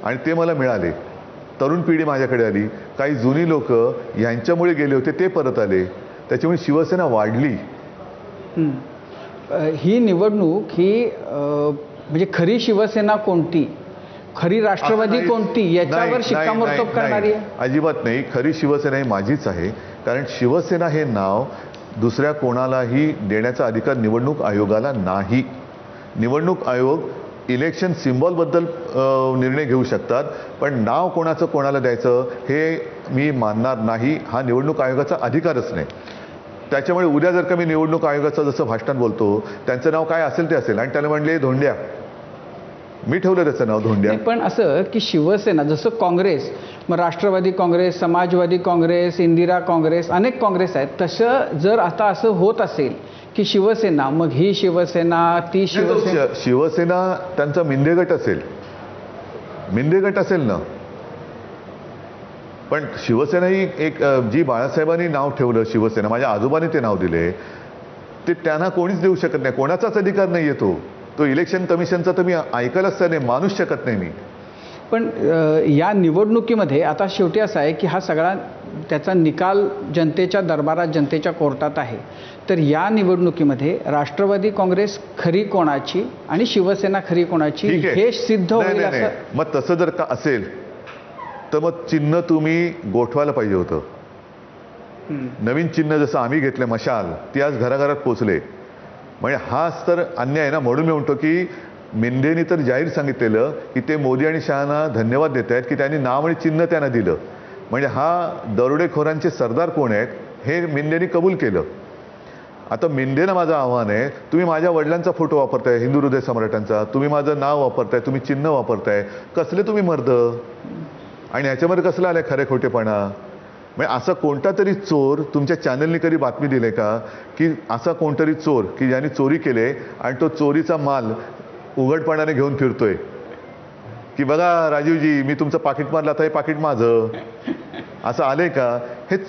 आणि ते मला मिळाले. तरुण पिढी माझ्याकडे आली, काही जुनी लोक यांच्यामुळे गेले होते ते परत आले, त्याच्यामुळे शिवसेना वाढली. ही निवडणूक ही म्हणजे खरी शिवसेना कोणती, खरी राष्ट्रवादी कोणती याच्यावर शिक्कामोर्तब करणारी आहे? अजिबात नाही. खरी शिवसेना ही माझीच आहे. कारण शिवसेना हे नाव दुसऱ्या कोणालाही देण्याचा अधिकार निवडणूक आयोगाला नाही. निवडणूक आयोग इलेक्शन सिम्बॉलबद्दल निर्णय घेऊ शकतात, पण नाव कोणाचं कोणाला द्यायचं हे मी मानणार नाही. हा निवडणूक आयोगाचा अधिकारच नाही. त्याच्यामुळे उद्या जर का मी निवडणूक आयोगाचं जसं भाषण बोलतो, त्यांचं नाव काय असेल ते असेल आणि त्याला म्हणले धोंड्या, मी ठेवलं त्याचं नाव धोंड्या. पण असं की शिवसेना जसं काँग्रेस, मग राष्ट्रवादी काँग्रेस, समाजवादी काँग्रेस, इंदिरा काँग्रेस, अनेक काँग्रेस आहेत, तसं जर आता असं होत असेल की शिवसेना, मग ही शिवसेना ती शिवसेना, शिवसेना त्यांचा मिंदे गट असेल, मिंदे गट असेल ना. पण शिवसेना ही एक जी बाळासाहेबांनी नाव ठेवलं शिवसेना, माझ्या आजोबांनी ते नाव दिले, ते त्यांना कोणीच देऊ शकत नाही. कोणाचाच अधिकार नाही येतो तो. इलेक्शन कमिशनचा तर मी ऐकायलाच नाही, मानूच शकत नाही मी. पण या निवडणुकीमध्ये आता शेवटी असं आहे की हा सगळा त्याचा निकाल जनतेच्या दरबारात, जनतेच्या कोर्टात आहे. तर या निवडणुकीमध्ये राष्ट्रवादी काँग्रेस खरी कोणाची आणि शिवसेना खरी कोणाची हे सिद्ध होईल असं? मग तसं जर का असेल तर मग चिन्ह तुम्ही गोठवायला पाहिजे होतं. नवीन चिन्ह जसं आम्ही घेतलं मशाल, ती आज घराघरात पोचले. म्हणजे हाच तर अन्याय आहे ना. म्हणून मी म्हणतो की मिंदेनी तर जाहीर सांगितलेलं की ते मोदी आणि शहाना धन्यवाद देत आहेत की त्यांनी नाव आणि चिन्ह त्यांना दिलं. म्हणजे हा दरोडेखोरांचे सरदार कोण आहेत हे मिंदेनी कबूल केलं. आता मिंदेना माझं आव्हान आहे, तुम्ही माझ्या वडिलांचा फोटो वापरताय, हिंदू हृदय सम्राटांचा, तुम्ही माझं नाव वापरताय, तुम्ही चिन्ह वापरताय, कसले तुम्ही मर्द आणि ह्याच्यामध्ये कसलं आलंय खरे खोटेपणा. म्हणजे असा कोणता तरी चोर तुमच्या चॅनलने कधी बातमी दिली का की असा कोणतरी चोर की ज्यांनी चोरी केले आणि तो चोरीचा माल उघडपणाने घेऊन फिरतोय की बघा राजीवजी मी तुमचं पाकिट मारलं, आता हे पाकिट माझं, असं आलंय का? हे